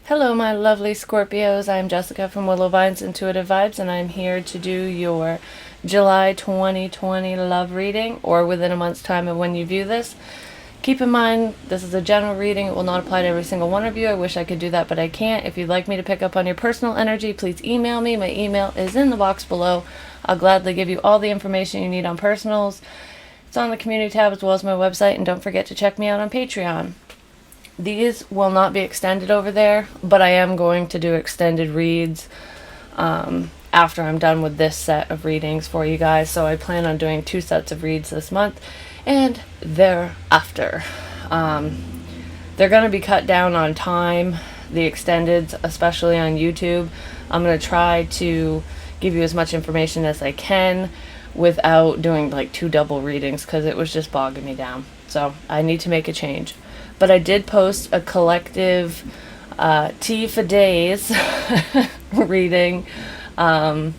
Hello, my lovely Scorpios. I'm Jessica from Willow Vine's Intuitive Vibes, and I'm here to do your July 2020 love reading, or within a month's time of when you view this. Keep in mind, this is a general reading. It will not apply to every single one of you. I wish I could do that, but I can't. If you'd like me to pick up on your personal energy, please email me. My email is in the box below. I'll gladly give you all the information you need on personals. It's on the community tab as well as my website, and don't forget to check me out on Patreon. These will not be extended over there, but I am going to do extended reads after I'm done with this set of readings for you guys. So I plan on doing 2 sets of reads this month and thereafter. They're going to be cut down on time, the extendeds, especially on YouTube. I'm going to try to give you as much information as I can without doing like 2 double readings because it was just bogging me down. So I need to make a change. But I did post a collective Tea for Days reading on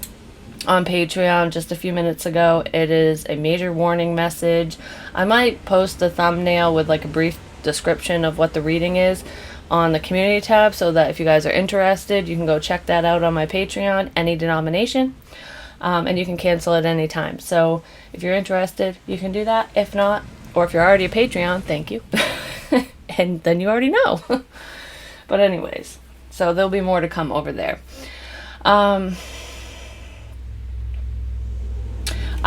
Patreon just a few minutes ago. It is a major warning message. I might post a thumbnail with like a brief description of what the reading is on the community tab so that if you guys are interested, you can go check that out on my Patreon, any denomination, and you can cancel at any time. So if you're interested, you can do that. If not, or if you're already a Patreon, thank you. And then you already know. But anyways, so there'll be more to come over there. I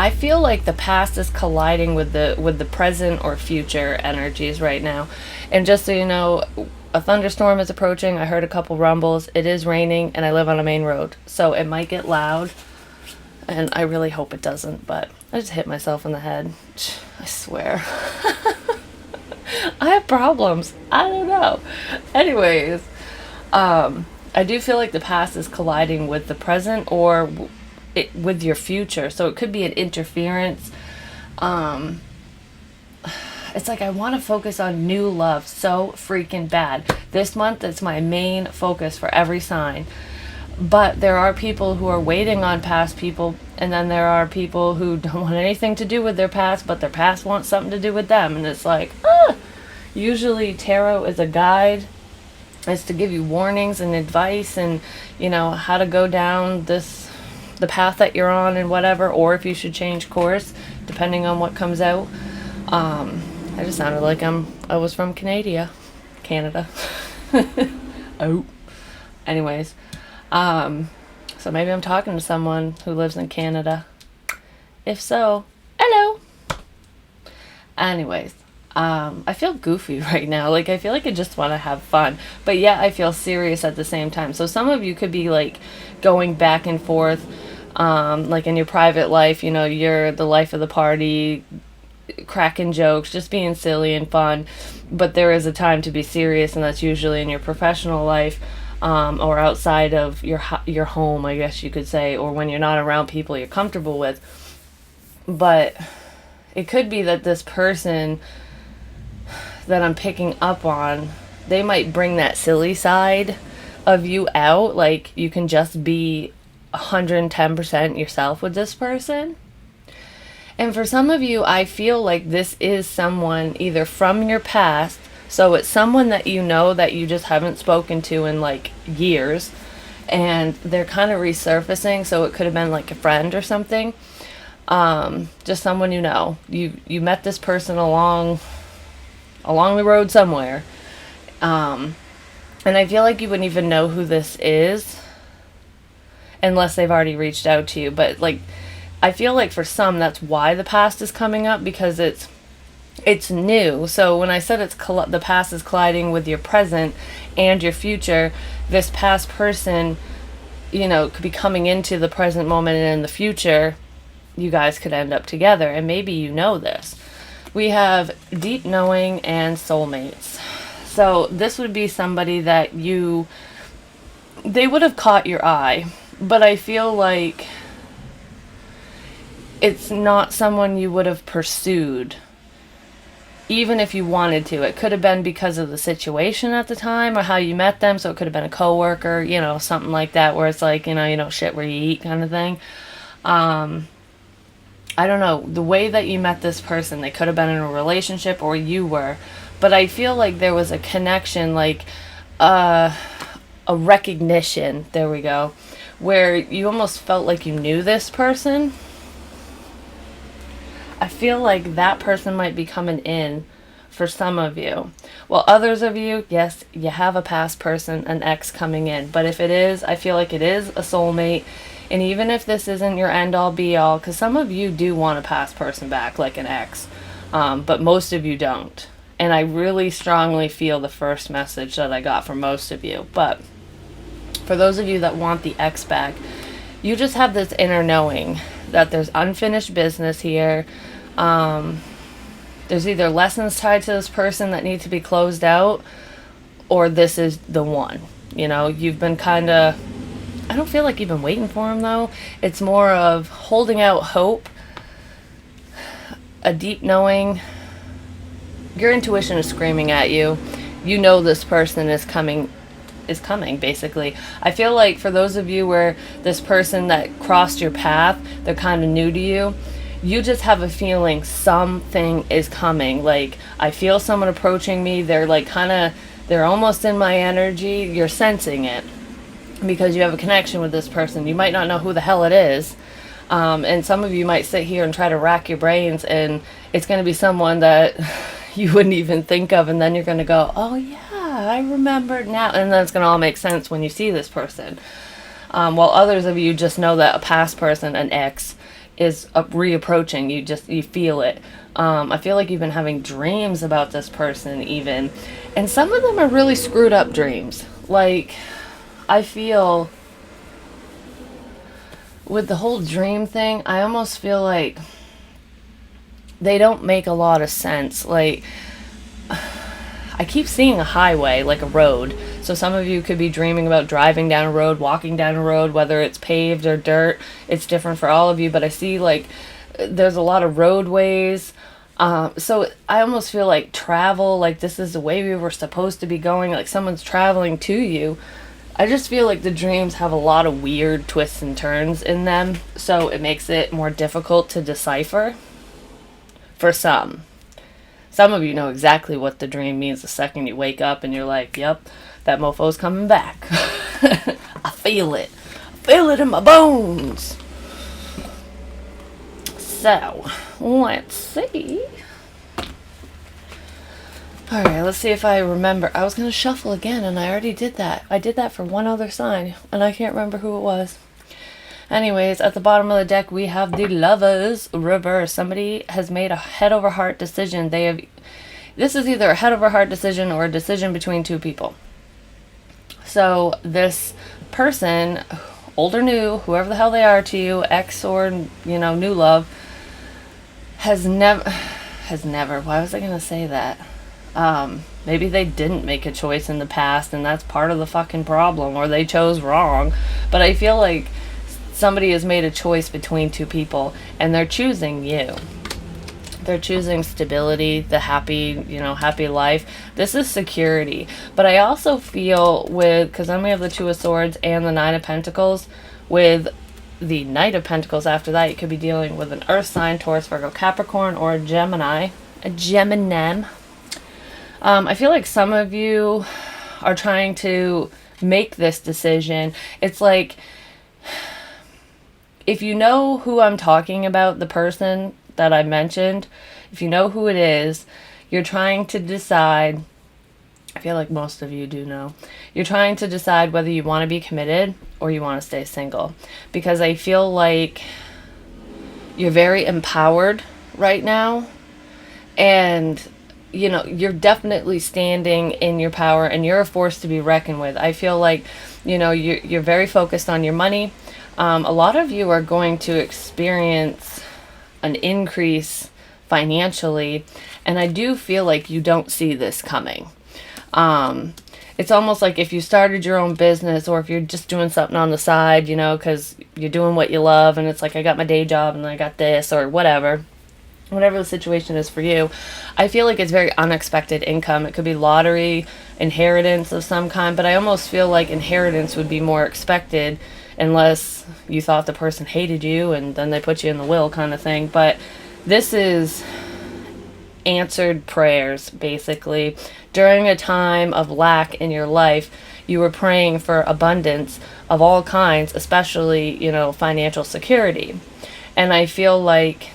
feel like the past is colliding with the present or future energies right now. And just so you know, a thunderstorm is approaching. I heard a couple rumbles. It is raining and I live on a main road, so it might get loud. And I really hope it doesn't, but I just hit myself in the head. I swear. I have problems. I don't know. Anyways, I do feel like the past is colliding with the present or with your future. So it could be an interference. It's like I want to focus on new love so freaking bad. This month, it's my main focus for every sign. But there are people who are waiting on past people, and then there are people who don't want anything to do with their past, but their past wants something to do with them. And it's like, usually tarot is a guide. It's to give you warnings and advice and, you know, how to go down the path that you're on and whatever, or if you should change course, depending on what comes out. I just sounded like I was from Canada. Oh. Anyways. So maybe I'm talking to someone who lives in Canada. If so, hello. Anyways, I feel goofy right now. Like, I feel like I just want to have fun. But yeah, I feel serious at the same time. So some of you could be like going back and forth, like in your private life, you know, you're the life of the party, cracking jokes, just being silly and fun. But there is a time to be serious, and that's usually in your professional life. Or outside of your home, I guess you could say, or when you're not around people you're comfortable with. But it could be that this person that I'm picking up on, they might bring that silly side of you out. Like, you can just be 110% yourself with this person. And for some of you, I feel like this is someone either from your past. So it's someone that you know that you just haven't spoken to in like years, and they're kind of resurfacing. So it could have been like a friend or something, just someone you know. You met this person along the road somewhere, and I feel like you wouldn't even know who this is unless they've already reached out to you. But like, I feel like for some that's why the past is coming up, because it's new. So when I said the past is colliding with your present and your future, this past person, you know, could be coming into the present moment, and in the future, you guys could end up together. And maybe you know this. We have deep knowing and soulmates. So this would be somebody that they would have caught your eye, but I feel like it's not someone you would have pursued. Even if you wanted to, it could have been because of the situation at the time or how you met them. So it could have been a coworker, you know, something like that, where it's like, you know, shit where you eat kind of thing. I don't know, the way that you met this person, they could have been in a relationship or you were, but I feel like there was a connection, like, a recognition, there we go, where you almost felt like you knew this person. I feel like that person might be coming in for some of you. Well, others of you, yes, you have a past person, an ex coming in. But if it is, I feel like it is a soulmate. And even if this isn't your end all be all, because some of you do want a past person back, like an ex, but most of you don't. And I really strongly feel the first message that I got from most of you. But for those of you that want the ex back, you just have this inner knowing that there's unfinished business here. There's either lessons tied to this person that need to be closed out, or this is the one. You know, you've been kind of, I don't feel like you've been waiting for him though. It's more of holding out hope, a deep knowing. Your intuition is screaming at you. You know this person is coming basically. I feel like for those of you where this person that crossed your path, they're kind of new to you, you just have a feeling something is coming. Like, I feel someone approaching me. They're like they're almost in my energy. You're sensing it because you have a connection with this person. You might not know who the hell it is. And some of you might sit here and try to rack your brains, and it's going to be someone that you wouldn't even think of. And then you're going to go, oh yeah, I remember now. And then it's going to all make sense when you see this person. While others of you just know that a past person, an ex, is reapproaching. You feel it. I feel like you've been having dreams about this person even, and some of them are really screwed up dreams. Like, I feel with the whole dream thing, I almost feel like they don't make a lot of sense. Like, I keep seeing a highway, like a road. So some of you could be dreaming about driving down a road, walking down a road, whether it's paved or dirt. It's different for all of you, but I see like there's a lot of roadways. So I almost feel like travel, like this is the way we were supposed to be going, like someone's traveling to you. I just feel like the dreams have a lot of weird twists and turns in them, so it makes it more difficult to decipher for some. Some of you know exactly what the dream means the second you wake up and you're like, yep, that mofo's coming back. I feel it. I feel it in my bones. So, let's see. Alright, let's see if I remember. I was going to shuffle again, and I already did that. I did that for one other sign, and I can't remember who it was. Anyways, at the bottom of the deck, we have the Lovers reverse. Somebody has made a head-over-heart decision. This is either a head-over-heart decision or a decision between two people. So this person, old or new, whoever the hell they are to you, ex or, new love, has never, why was I going to say that? Maybe they didn't make a choice in the past, and that's part of the fucking problem, or they chose wrong. But I feel like somebody has made a choice between two people, and they're choosing you. They're choosing stability, the happy life. This is security. But I also feel because then we have the Two of Swords and the Nine of Pentacles. With the Knight of Pentacles after that, you could be dealing with an Earth sign, Taurus, Virgo, Capricorn, or a Gemini. A Gemini. I feel like some of you are trying to make this decision. It's like, if you know who I'm talking about, the person that I mentioned, if you know who it is, you're trying to decide, I feel like most of you do know, you're trying to decide whether you want to be committed or you want to stay single. Because I feel like you're very empowered right now, and you're definitely standing in your power, and you're a force to be reckoned with. I feel like, you're very focused on your money. A lot of you are going to experience an increase financially, and I do feel like you don't see this coming. It's almost like if you started your own business, or if you're just doing something on the side, because you're doing what you love, and it's like, I got my day job and I got this, or whatever the situation is for you. I feel like it's very unexpected income. It could be lottery, inheritance of some kind, but I almost feel like inheritance would be more expected, unless you thought the person hated you and then they put you in the will kind of thing. But this is answered prayers, basically. during a time of lack in your life, you were praying for abundance of all kinds, especially, financial security. And I feel like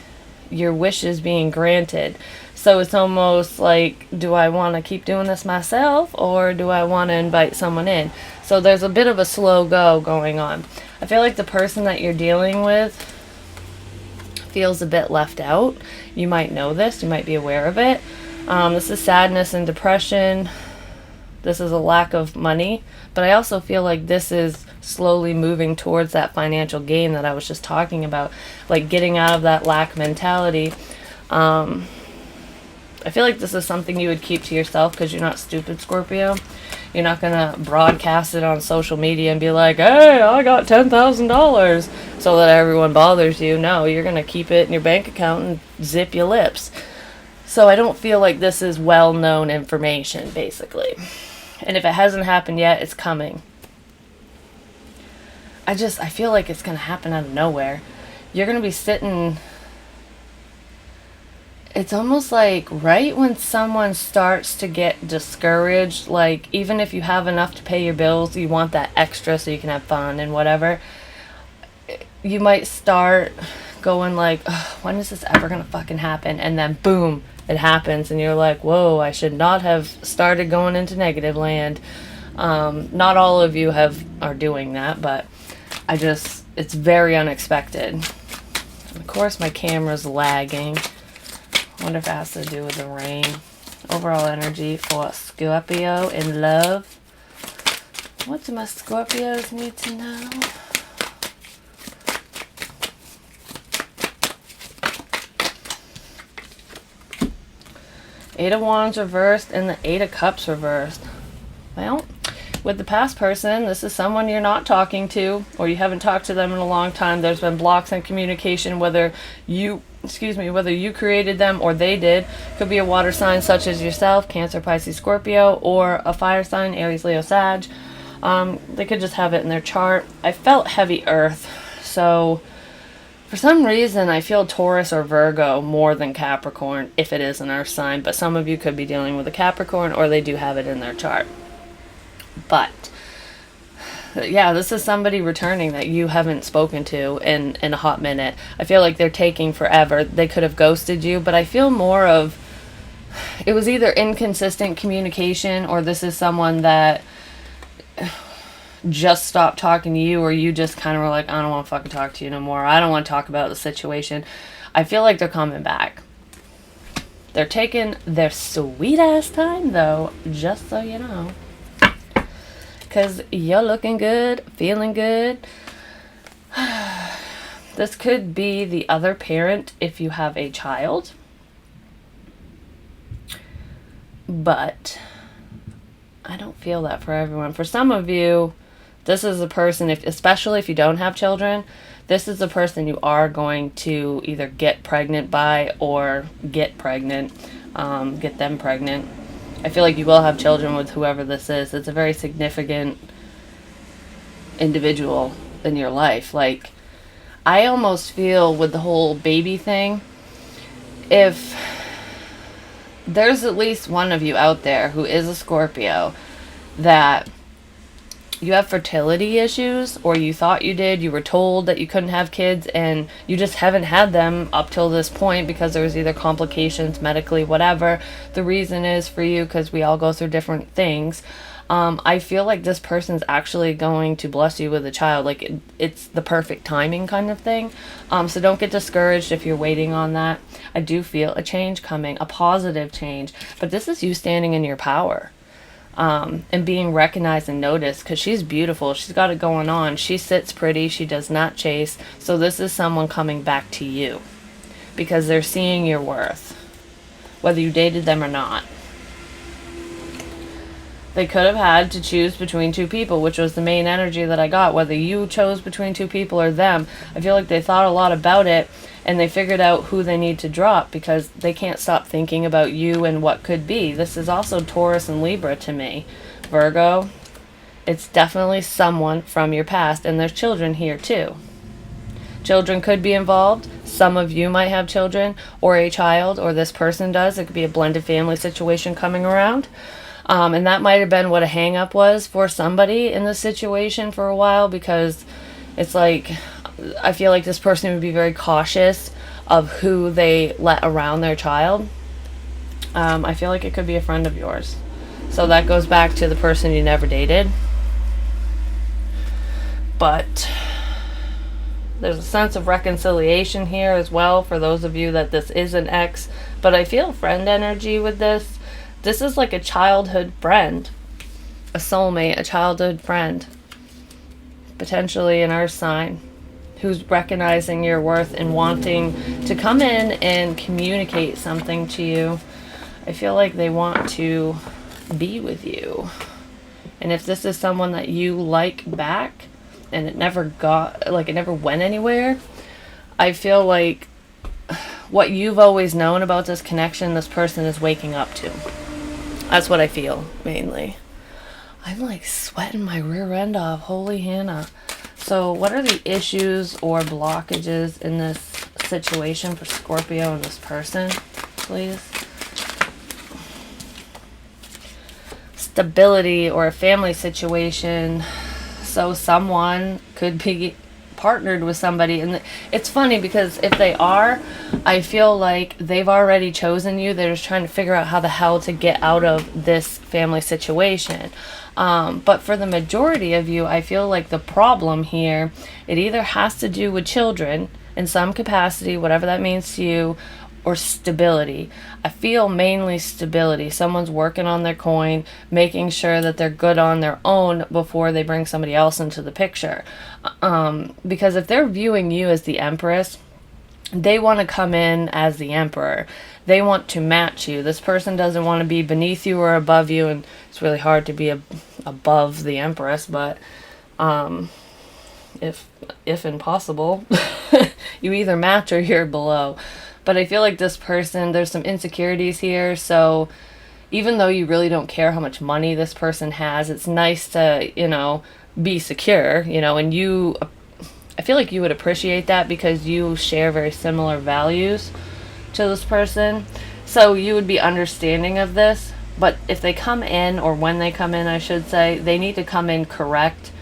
your wish is being granted. So it's almost like, do I want to keep doing this myself, or do I want to invite someone in? So there's a bit of a slow go going on. I feel like the person that you're dealing with feels a bit left out. You might know this, you might be aware of it. This is sadness and depression. This is a lack of money. But I also feel like this is slowly moving towards that financial gain that I was just talking about. Like getting out of that lack mentality. I feel like this is something you would keep to yourself because you're not stupid, Scorpio. You're not going to broadcast it on social media and be like, hey, I got $10,000 so that everyone bothers you. No, you're going to keep it in your bank account and zip your lips. So I don't feel like this is well-known information, basically. And if it hasn't happened yet, it's coming. I feel like it's going to happen out of nowhere. You're going to be sitting... It's almost like right when someone starts to get discouraged, like even if you have enough to pay your bills, you want that extra so you can have fun and whatever, you might start going like, when is this ever going to fucking happen? And then boom, it happens and you're like, whoa, I should not have started going into negative land. Not all of you are doing that, but it's very unexpected. Of course my camera's lagging. I wonder if it has to do with the rain. Overall energy for Scorpio in love. What do my Scorpios need to know? Eight of Wands reversed and the Eight of Cups reversed. Well, with the past person, this is someone you're not talking to, or you haven't talked to them in a long time. There's been blocks in communication, whether you created them or they did. Could be a water sign such as yourself, Cancer, Pisces, Scorpio, or a fire sign, Aries, Leo, Sag. They could just have it in their chart. I felt heavy earth, so for some reason I feel Taurus or Virgo more than Capricorn if it is an earth sign, but some of you could be dealing with a Capricorn or they do have it in their chart. But yeah, this is somebody returning that you haven't spoken to in a hot minute. I feel like they're taking forever. They could have ghosted you, but I feel more of it was either inconsistent communication or this is someone that just stopped talking to you, or you just kind of were like, I don't want to fucking talk to you no more. I don't want to talk about the situation. I feel like they're coming back. They're taking their sweet ass time though, just so you know. Because you're looking good, feeling good. This could be the other parent if you have a child. But I don't feel that for everyone. For some of you, this is a person, especially if you don't have children, this is the person you are going to either get pregnant by or get pregnant, get them pregnant. I feel like you will have children with whoever this is. It's a very significant individual in your life. Like, I almost feel with the whole baby thing, if there's at least one of you out there who is a Scorpio that you have fertility issues, or you thought you did, you were told that you couldn't have kids and you just haven't had them up till this point because there was either complications medically, whatever the reason is for you, because we all go through different things. I feel like this person's actually going to bless you with a child. Like it's the perfect timing kind of thing. So don't get discouraged if you're waiting on that. I do feel a change coming, a positive change, but this is you standing in your power. And being recognized and noticed, because she's beautiful. She's got it going on. She sits pretty. She does not chase. So this is someone coming back to you because they're seeing your worth, whether you dated them or not. They could have had to choose between two people, which was the main energy that I got. Whether you chose between two people or them, I feel like they thought a lot about it and they figured out who they need to drop because they can't stop thinking about you and what could be. This is also Taurus and Libra to me. Virgo, it's definitely someone from your past, and there's children here too. Children could be involved. Some of you might have children or a child, or this person does. It could be a blended family situation coming around. And that might have been what a hang up was for somebody in this situation for a while, because it's like, I feel like this person would be very cautious of who they let around their child. I feel like it could be a friend of yours. So that goes back to the person you never dated. But there's a sense of reconciliation here as well for those of you that this is an ex. But I feel friend energy with this. This is like a childhood friend, a soulmate, a childhood friend, potentially an earth sign, who's recognizing your worth and wanting to come in and communicate something to you. I feel like they want to be with you. And if this is someone that you like back and it never went anywhere, I feel like what you've always known about this connection, this person is waking up to. That's what I feel, mainly. I'm like sweating my rear end off. Holy Hannah. So what are the issues or blockages in this situation for Scorpio and this person, please? Stability or a family situation. So someone could be partnered with somebody, and it's funny because if they are, I feel like they've already chosen you. They're just trying to figure out how the hell to get out of this family situation. But for the majority of you, I feel like the problem here, it either has to do with children in some capacity, whatever that means to you, or stability. I feel mainly stability. Someone's working on their coin, making sure that they're good on their own before they bring somebody else into the picture. Because if they're viewing you as the Empress, they want to come in as the Emperor. They want to match you. This person doesn't want to be beneath you or above you, and it's really hard to be above the Empress, but if impossible, you either match or you're below. But I feel like this person, there's some insecurities here, so even though you really don't care how much money this person has, it's nice to, be secure, and I feel like you would appreciate that because you share very similar values to this person. So you would be understanding of this. But if they come in, or when they come in, I should say, they need to come in correct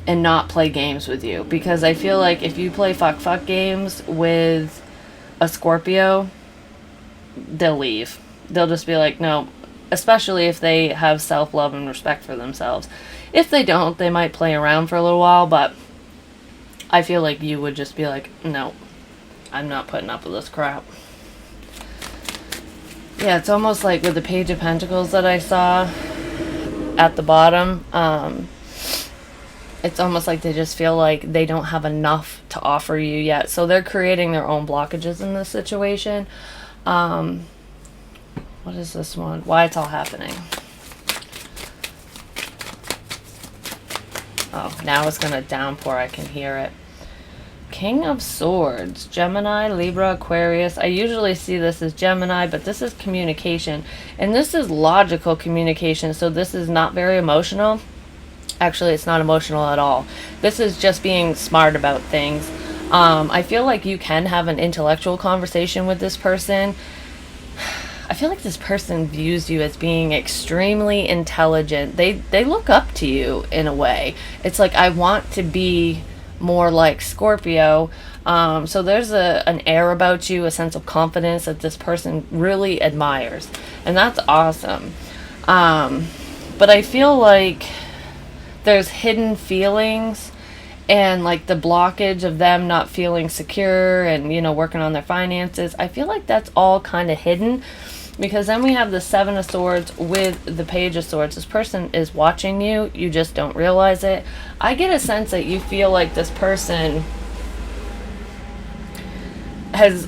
and not play games with you. Because I feel like if you play fuck games with a Scorpio, they'll leave. They'll just be like, no, especially if they have self-love and respect for themselves. If they don't, they might play around for a little while, but I feel like you would just be like, no, I'm not putting up with this crap. Yeah, it's almost like with the Page of Pentacles that I saw at the bottom, it's almost like they just feel like they don't have enough to offer you yet. So they're creating their own blockages in this situation. What is this one? Why it's all happening. Oh, now it's going to downpour. I can hear it. King of Swords, Gemini, Libra, Aquarius. I usually see this as Gemini, but this is communication. And this is logical communication, so this is not very emotional. Actually, it's not emotional at all. This is just being smart about things. I feel like you can have an intellectual conversation with this person. I feel like this person views you as being extremely intelligent. They look up to you in a way. It's like, I want to be more like Scorpio. So there's an air about you, a sense of confidence that this person really admires. And that's awesome. But I feel like there's hidden feelings and like the blockage of them not feeling secure and, working on their finances. I feel like that's all kind of hidden, because then we have the Seven of Swords with the Page of Swords. This person is watching you. You just don't realize it. I get a sense that you feel like this person has,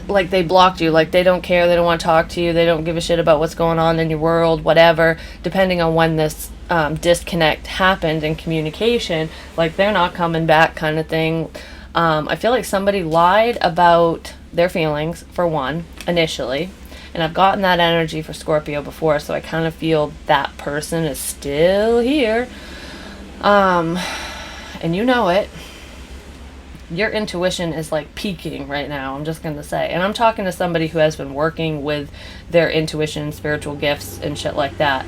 like, they blocked you. Like, they don't care. They don't want to talk to you. They don't give a shit about what's going on in your world, whatever, depending on when this disconnect happened in communication. Like, they're not coming back kind of thing. I feel like somebody lied about their feelings, for one, initially. And I've gotten that energy for Scorpio before, so I kind of feel that person is still here. And you know it. Your intuition is like peaking right now, I'm just going to say. And I'm talking to somebody who has been working with their intuition, spiritual gifts, and shit like that.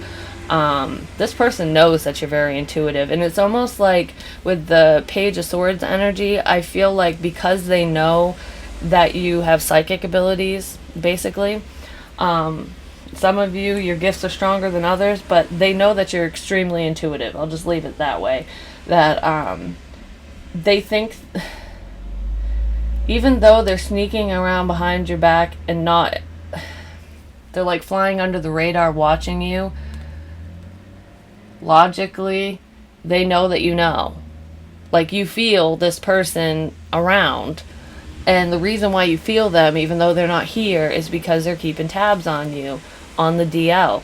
This person knows that you're very intuitive, and it's almost like with the Page of Swords energy, I feel like because they know that you have psychic abilities, basically, some of you, your gifts are stronger than others, but they know that you're extremely intuitive. I'll just leave it that way. That they think, even though they're sneaking around behind your back and not, they're like flying under the radar watching you, logically, they know that you know. Like, you feel this person around. And the reason why you feel them, even though they're not here, is because they're keeping tabs on you on the DL.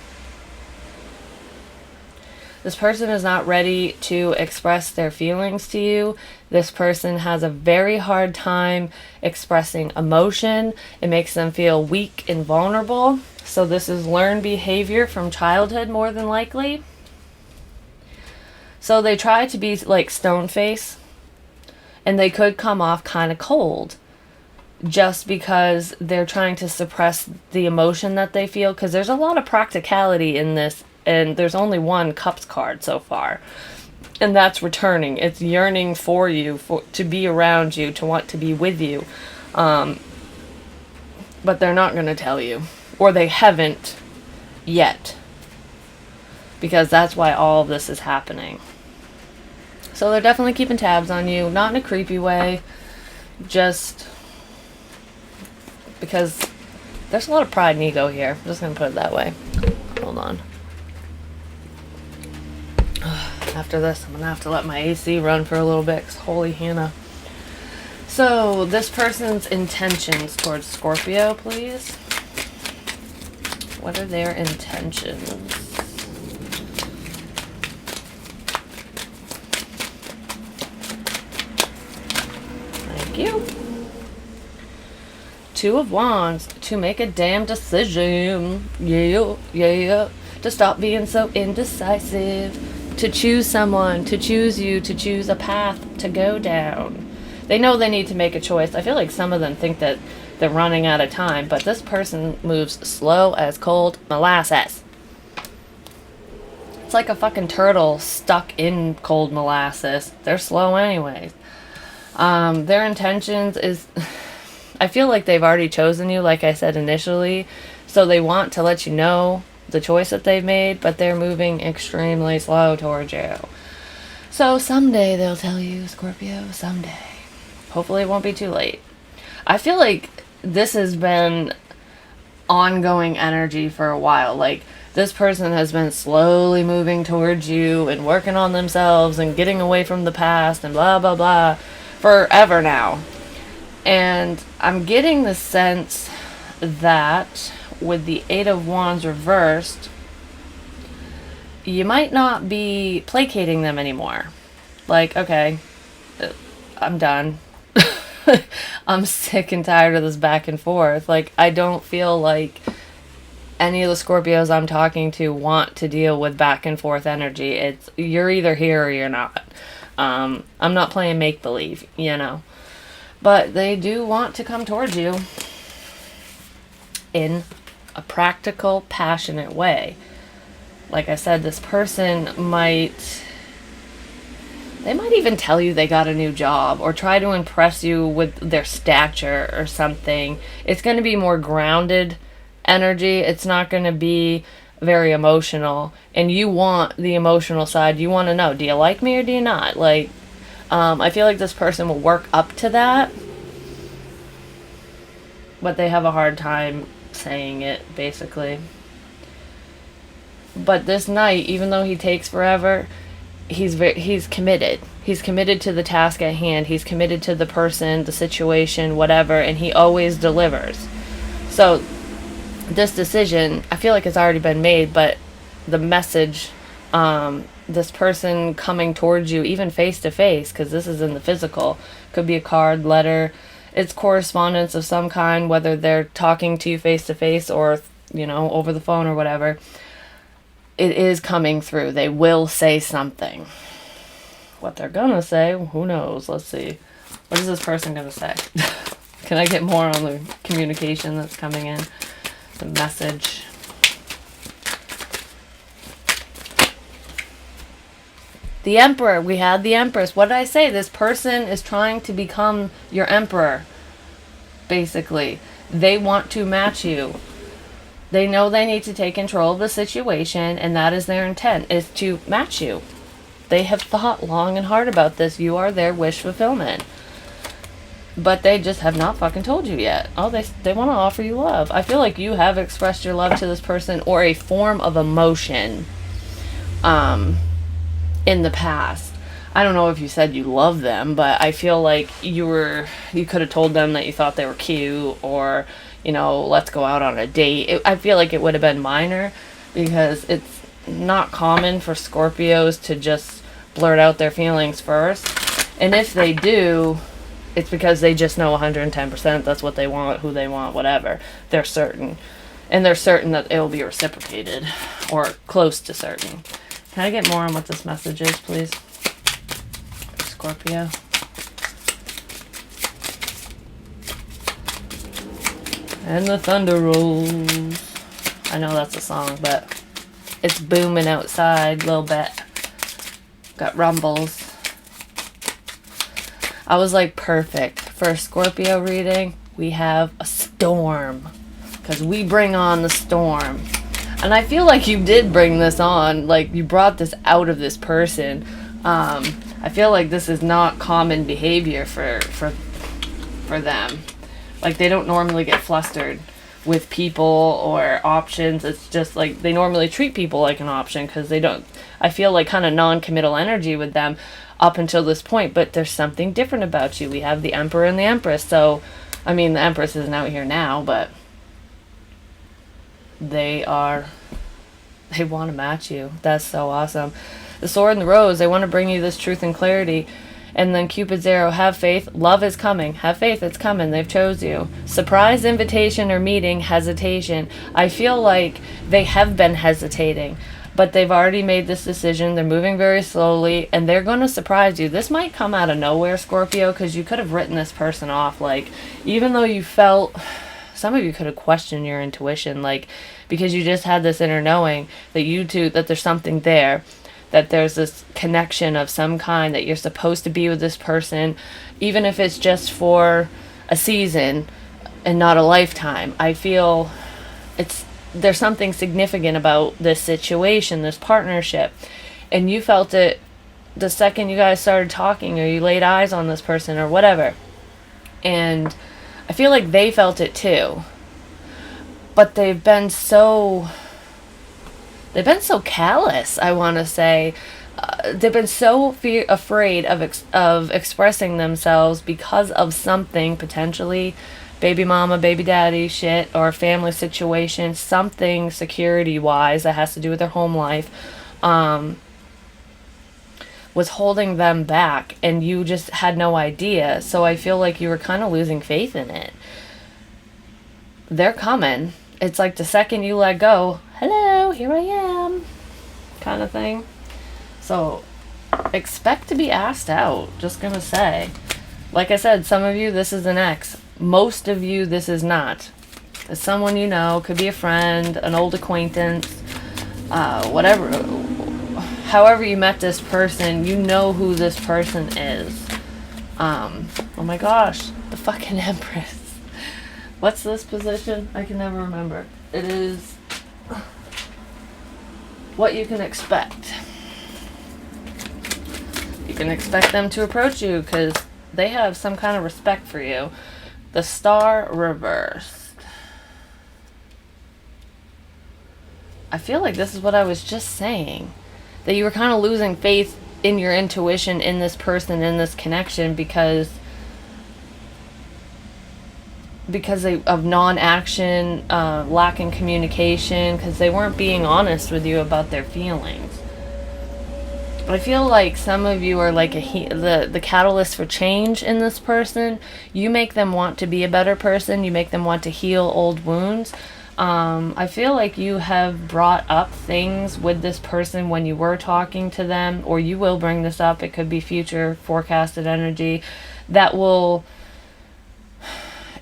This person is not ready to express their feelings to you. This person has a very hard time expressing emotion. It makes them feel weak and vulnerable. So this is learned behavior from childhood, more than likely. So they try to be like stone face, and they could come off kind of cold just because they're trying to suppress the emotion that they feel, because there's a lot of practicality in this, and there's only one Cups card so far, and that's returning. It's yearning for you, to be around you, to want to be with you, but they're not going to tell you, or they haven't yet, because that's why all of this is happening. So they're definitely keeping tabs on you, not in a creepy way, just because there's a lot of pride and ego here. I'm just going to put it that way. Hold on. After this, I'm going to have to let my AC run for a little bit, 'cause holy Hannah. So, this person's intentions towards Scorpio, please. What are their intentions? Thank you. Two of Wands, to make a damn decision. Yeah. To stop being so indecisive. To choose someone, to choose you, to choose a path to go down. They know they need to make a choice. I feel like some of them think that they're running out of time, but this person moves slow as cold molasses. It's like a fucking turtle stuck in cold molasses. They're slow anyways. Their intentions is... I feel like they've already chosen you, like I said initially, so they want to let you know the choice that they've made, but they're moving extremely slow towards you. So someday they'll tell you, Scorpio, someday. Hopefully it won't be too late. I feel like this has been ongoing energy for a while. Like, this person has been slowly moving towards you and working on themselves and getting away from the past and blah, blah, blah, forever now. And I'm getting the sense that with the Eight of Wands reversed, you might not be placating them anymore. Like, okay, I'm done. I'm sick and tired of this back and forth. Like, I don't feel like any of the Scorpios I'm talking to want to deal with back and forth energy. It's, you're either here or you're not. I'm not playing make-believe, you know. But they do want to come towards you in a practical, passionate way. Like I said, this person might... They might even tell you they got a new job or try to impress you with their stature or something. It's going to be more grounded energy. It's not going to be very emotional. And you want the emotional side. You want to know, do you like me or do you not? Like... I feel like this person will work up to that, but they have a hard time saying it, basically. But this knight, even though he takes forever, he's committed. He's committed to the task at hand. He's committed to the person, the situation, whatever, and he always delivers. So this decision, I feel like it's already been made, but the message... this person coming towards you, even face to face, because this is in the physical, could be a card, letter, it's correspondence of some kind, whether they're talking to you face to face or, you know, over the phone or whatever. It is coming through. They will say something. What they're gonna say, who knows? Let's see. What is this person gonna say? Can I get more on the communication that's coming in? The message. The Emperor. We had the Empress. What did I say? This person is trying to become your emperor. Basically. They want to match you. They know they need to take control of the situation, and that is their intent, is to match you. They have thought long and hard about this. You are their wish fulfillment. But they just have not fucking told you yet. Oh, they want to offer you love. I feel like you have expressed your love to this person, or a form of emotion in the past. I don't know if you said you love them, but I feel like you could have told them that you thought they were cute, or, let's go out on a date. I feel like it would have been minor, because it's not common for Scorpios to just blurt out their feelings first. And if they do, it's because they just know 110% that's what they want, who they want, whatever. They're certain. And they're certain that it will be reciprocated, or close to certain. Can I get more on what this message is, please? Scorpio. And the thunder rolls. I know that's a song, but it's booming outside a little bit. Got rumbles. I was like, perfect. For a Scorpio reading, we have a storm. Because we bring on the storm. And I feel like you did bring this on. Like, you brought this out of this person. I feel like this is not common behavior for them. Like, they don't normally get flustered with people or options. It's just like they normally treat people like an option, because they don't. I feel like kind of non-committal energy with them up until this point, but there's something different about you. We have the Emperor and the Empress. So, I mean, the Empress isn't out here now, but they want to match you. That's so awesome. The Sword and the Rose, they want to bring you this truth and clarity. And then Cupid's arrow, have faith. Love is coming. Have faith, it's coming. They've chose you. Surprise invitation or meeting, hesitation. I feel like they have been hesitating, but they've already made this decision. They're moving very slowly, and they're going to surprise you. This might come out of nowhere, Scorpio, because you could have written this person off. Like, even though you felt, some of you could have questioned your intuition, like, because you just had this inner knowing that there's something there, that there's this connection of some kind, that you're supposed to be with this person, even if it's just for a season and not a lifetime. I feel there's something significant about this situation, this partnership, and you felt it the second you guys started talking, or you laid eyes on this person or whatever. And I feel like they felt it too, but they've been so callous, I want to say. They've been so afraid of expressing themselves because of something, potentially baby mama, baby daddy shit, or family situation, something security-wise that has to do with their home life, was holding them back, and you just had no idea. So I feel like you were kind of losing faith in it. They're coming. It's like the second you let go, hello, here I am, kind of thing. So expect to be asked out, just gonna say. Like I said, some of you, this is an ex. Most of you, this is not. It's someone you know, could be a friend, an old acquaintance, whatever. However you met this person, you know who this person is. Oh my gosh, the fucking Empress. What's this position? I can never remember. It is what you can expect. You can expect them to approach you because they have some kind of respect for you. The Star reversed. I feel like this is what I was just saying. That you were kind of losing faith in your intuition, in this person, in this connection, because of non-action, lacking communication, because they weren't being honest with you about their feelings. I feel like some of you are like the catalyst for change in this person. You make them want to be a better person. You make them want to heal old wounds. I feel like you have brought up things with this person when you were talking to them, or you will bring this up. It could be future forecasted energy that will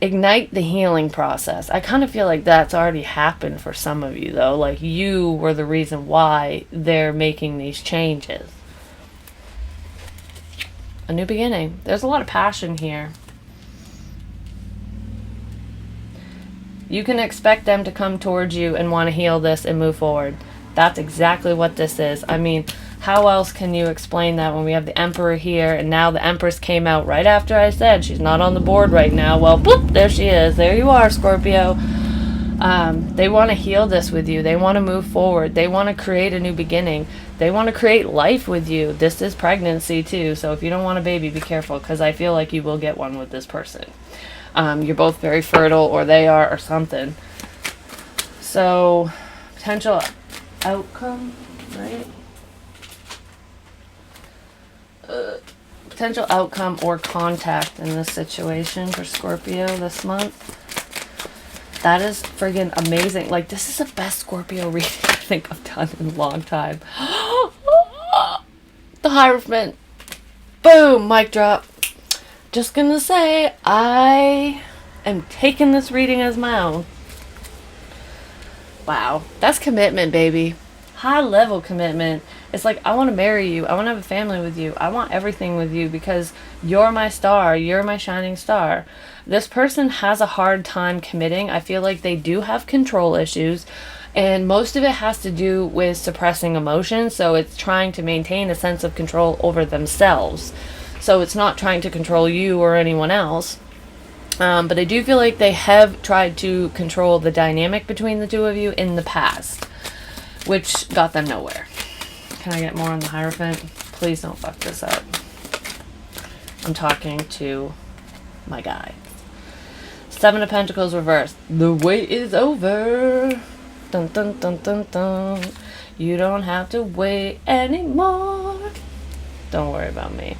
ignite the healing process. I kind of feel like that's already happened for some of you, though. Like, you were the reason why they're making these changes. A new beginning. There's a lot of passion here. You can expect them to come towards you and want to heal this and move forward. That's exactly what this is. I mean, how else can you explain that when we have the Emperor here, and now the Empress came out right after I said she's not on the board right now? Well, boop, there she is. There you are, Scorpio. They want to heal this with you. They want to move forward. They want to create a new beginning. They want to create life with you. This is pregnancy too, so if you don't want a baby, be careful, because I feel like you will get one with this person. You're both very fertile, or they are, or something. So, potential outcome, right? Potential outcome or contact in this situation for Scorpio this month. That is friggin' amazing. Like, this is the best Scorpio reading I think I've done in a long time. The Hierophant. Boom, mic drop. Just gonna say, I am taking this reading as my own. Wow, that's commitment, baby. High level commitment. It's like, I want to marry you. I want to have a family with you. I want everything with you because you're my star. You're my shining star. This person has a hard time committing. I feel like they do have control issues, and most of it has to do with suppressing emotions. So it's trying to maintain a sense of control over themselves. So it's not trying to control you or anyone else. But I do feel like they have tried to control the dynamic between the two of you in the past, which got them nowhere. Can I get more on the Hierophant? Please don't fuck this up. I'm talking to my guy. Seven of Pentacles reversed. The wait is over. Dun dun dun dun dun. You don't have to wait anymore. Don't worry about me.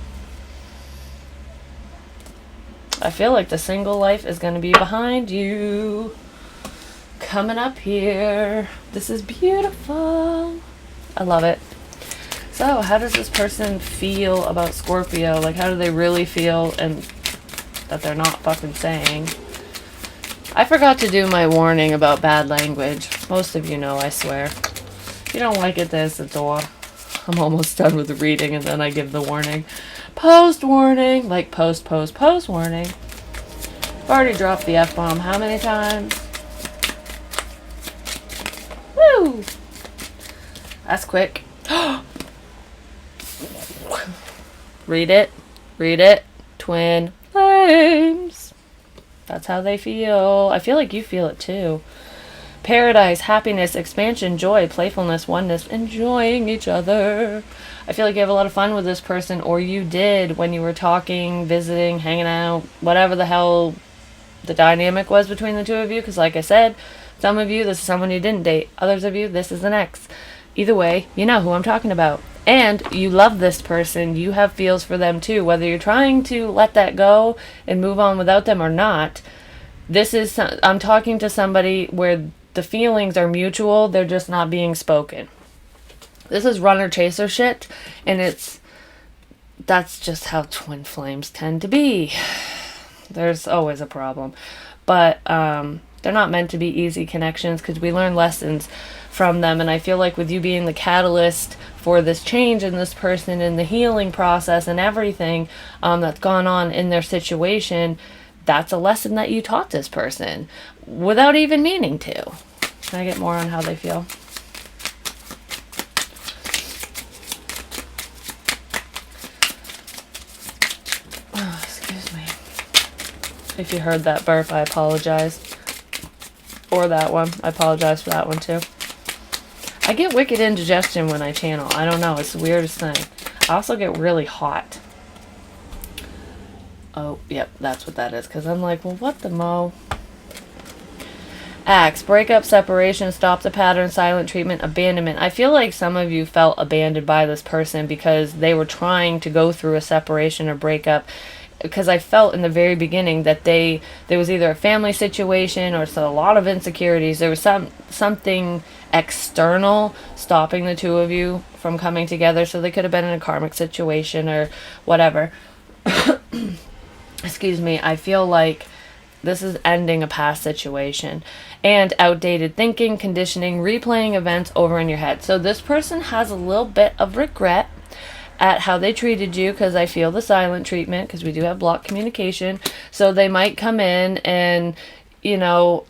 I feel like the single life is going to be behind you. Coming up here. This is beautiful. I love it. So, how does this person feel about Scorpio? Like, how do they really feel, and that they're not fucking saying? I forgot to do my warning about bad language. Most of you know, I swear. If you don't like it, there's the door. I'm almost done with the reading, and then I give the warning. Post warning. Like, post warning. I've already dropped the F-bomb how many times? Woo! That's quick. Read it. Twin flames. That's how they feel. I feel like you feel it too. Paradise, happiness, expansion, joy, playfulness, oneness, enjoying each other. I feel like you have a lot of fun with this person, or you did when you were talking, visiting, hanging out, whatever the hell the dynamic was between the two of you, because like I said, some of you, this is someone you didn't date. Others of you, this is an ex. Either way, you know who I'm talking about. And you love this person. You have feels for them too. Whether you're trying to let that go and move on without them or not, I'm talking to somebody where the feelings are mutual. They're just not being spoken. This is runner chaser shit. And that's just how twin flames tend to be. There's always a problem. But they're not meant to be easy connections, because we learn lessons from them. And I feel like with you being the catalyst for this change in this person and the healing process and everything that's gone on in their situation, that's a lesson that you taught this person without even meaning to. Can I get more on how they feel? Oh, excuse me. If you heard that burp, I apologize. Or that one. I apologize for that one too. I get wicked indigestion when I channel. I don't know. It's the weirdest thing. I also get really hot. Oh, yep. That's what that is. Because I'm like, well, what the mo? Acts. Breakup, separation, stop the pattern, silent treatment, abandonment. I feel like some of you felt abandoned by this person because they were trying to go through a separation or breakup. Because I felt in the very beginning that there was either a family situation or a lot of insecurities. There was something external stopping the two of you from coming together. So they could have been in a karmic situation or whatever. Excuse me. I feel like this is ending a past situation. And outdated thinking, conditioning, replaying events over in your head. So this person has a little bit of regret. at how they treated you, because I feel the silent treatment, because we do have blocked communication. So they might come in and, you know,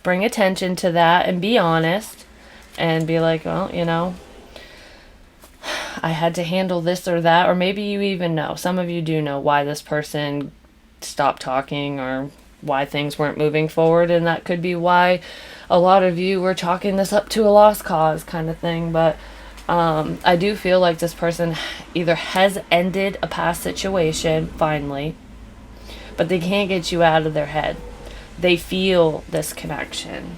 bring attention to that and be honest and be like, well, you know, I had to handle this or that. Or maybe you even know, some of you do know why this person stopped talking or why things weren't moving forward. And that could be why a lot of you were chalking this up to a lost cause kind of thing. But I do feel like this person either has ended a past situation finally, but they can't get you out of their head. They feel this connection.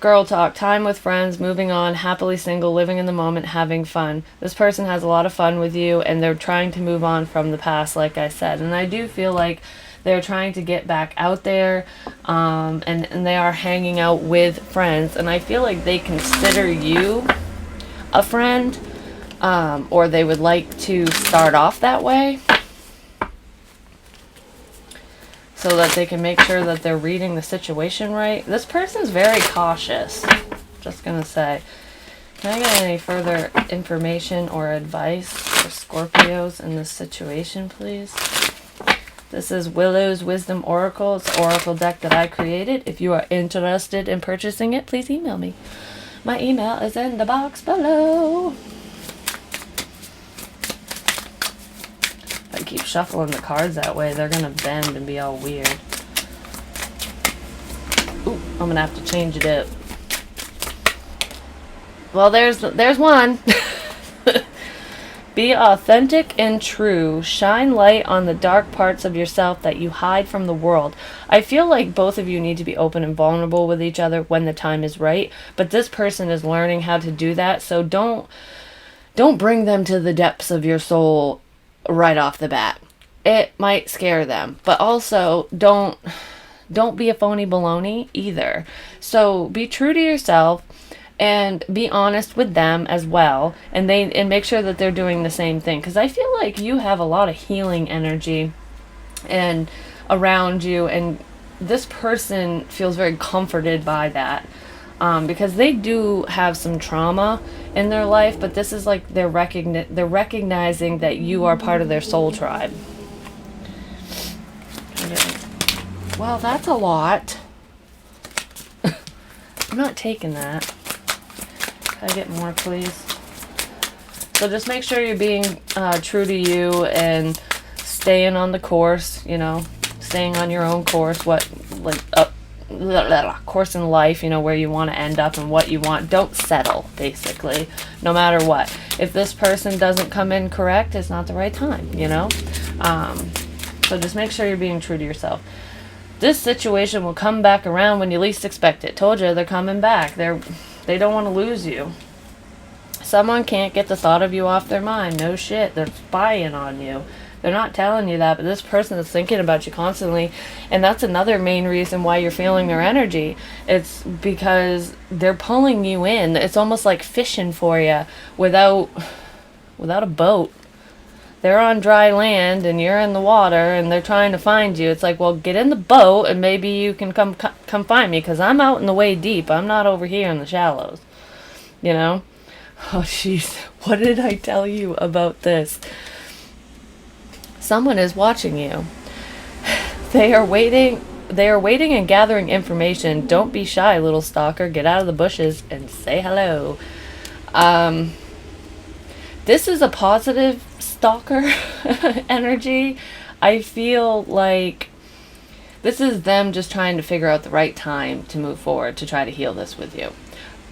Girl talk, time with friends, moving on, happily single, living in the moment, having fun. This person has a lot of fun with you, and they're trying to move on from the past, like I said. And I do feel like they're trying to get back out there, and they are hanging out with friends. And I feel like they consider you a friend, or they would like to start off that way, so that they can make sure that they're reading the situation right. This person's very cautious. Just gonna say. Can I get any further information or advice for Scorpios in this situation, please? This is Willow's Wisdom Oracle. It's an oracle deck that I created. If you are interested in purchasing it, please email me. My email is in the box below. I keep shuffling the cards that way, they're gonna bend and be all weird. Ooh, I'm gonna have to change it up. Well, there's one. Be authentic and true. Shine light on the dark parts of yourself that you hide from the world. I feel like both of you need to be open and vulnerable with each other when the time is right, but this person is learning how to do that, so don't bring them to the depths of your soul right off the bat. It might scare them, but also don't be a phony baloney either. So be true to yourself and be honest with them as well, and make sure that they're doing the same thing, because I feel like you have a lot of healing energy and around you, and this person feels very comforted by that, because they do have some trauma in their life, but this is like they're recognizing that you are part of their soul tribe. Okay. Well, that's a lot. I'm not taking that. Can I get more, please? So just make sure you're being true to you and staying on the course, you know, staying on your own course, course in life, you know, where you want to end up and what you want. Don't settle, basically, no matter what. If this person doesn't come in correct, it's not the right time, you know? So just make sure you're being true to yourself. This situation will come back around when you least expect it. Told you, they're coming back. They don't want to lose you. Someone can't get the thought of you off their mind. No shit. They're spying on you. They're not telling you that, but this person is thinking about you constantly. And that's another main reason why you're feeling their energy. It's because they're pulling you in. It's almost like fishing for you without a boat. They're on dry land and you're in the water and they're trying to find you. It's like, well, get in the boat and maybe you can come find me, because I'm out in the way deep. I'm not over here in the shallows. You know? Oh, jeez. What did I tell you about this? Someone is watching you. They are waiting and gathering information. Don't be shy, little stalker. Get out of the bushes and say hello. This is a positive stalker energy. I feel like this is them just trying to figure out the right time to move forward to try to heal this with you.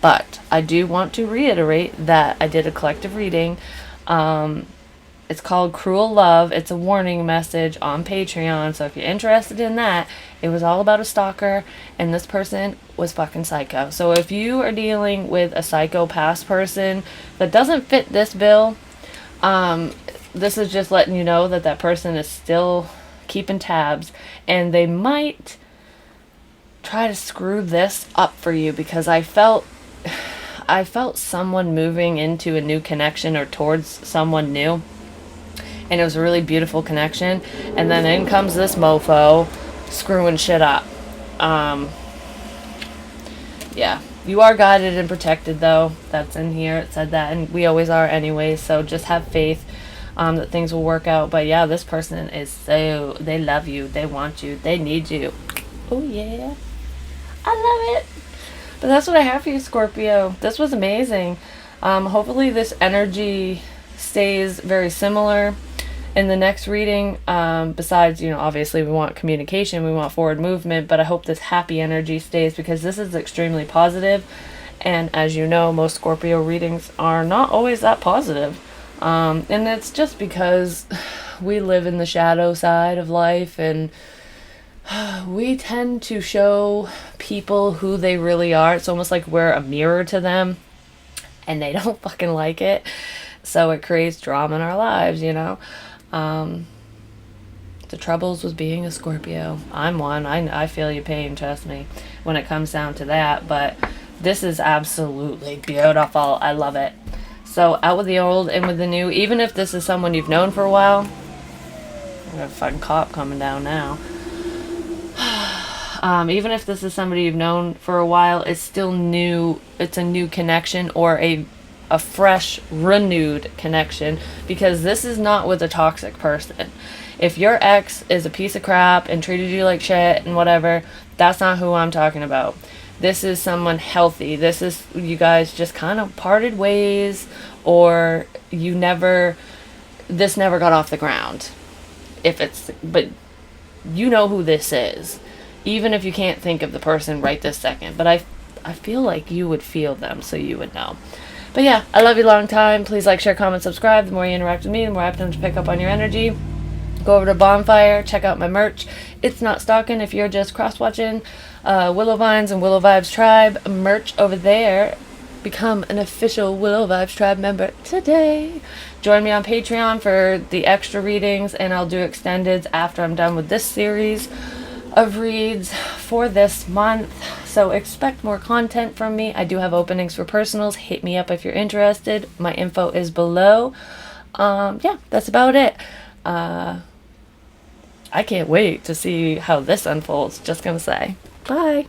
But I do want to reiterate that I did a collective reading. It's called Cruel Love. It's a warning message on Patreon. So if you're interested in that, it was all about a stalker, and this person was fucking psycho. So if you are dealing with a psycho past person that doesn't fit this bill, this is just letting you know that person is still keeping tabs, and they might try to screw this up for you, because I felt someone moving into a new connection or towards someone new, and it was a really beautiful connection, and then in comes this mofo screwing shit up. Yeah, You are guided and protected, though. That's in here. It said that, and we always are anyway. So just have faith that things will work out. But yeah, this person is so, they love you, they want you, they need you. Oh yeah, I love it. But that's what I have for you, Scorpio. This was amazing. Hopefully, this energy stays very similar in the next reading. Besides, obviously we want communication, we want forward movement, but I hope this happy energy stays because this is extremely positive. And as you know, most Scorpio readings are not always that positive. And it's just because we live in the shadow side of life, and we tend to show people who they really are. It's almost like we're a mirror to them, and they don't fucking like it. So it creates drama in our lives. The troubles with being a Scorpio. I'm one. I feel your pain, trust me, when it comes down to that. But this is absolutely beautiful. I love it. So out with the old, in with the new. Even if this is someone you've known for a while. I got a fucking cop coming down now. Even if this is somebody you've known for a while, it's still new. It's a new connection, or a fresh, renewed connection, because this is not with a toxic person. If your ex is a piece of crap and treated you like shit and whatever, that's not who I'm talking about. This is someone healthy. This is, you guys just kind of parted ways, or this never got off the ground. But you know who this is. Even if you can't think of the person right this second. But I feel like you would feel them, so you would know. But yeah, I love you long time. Please like, share, comment, subscribe. The more you interact with me, the more I have time to pick up on your energy. Go over to Bonfire, check out my merch. It's not stalking if you're just cross-watching Willow Vines and Willow Vibes Tribe merch over there. Become an official Willow Vibes Tribe member today. Join me on Patreon for the extra readings, and I'll do extendeds after I'm done with this series of reads for this month. So expect more content from me. I do have openings for personals. Hit me up if you're interested. My info is below. Yeah, that's about it. I can't wait to see how this unfolds. Just gonna say bye.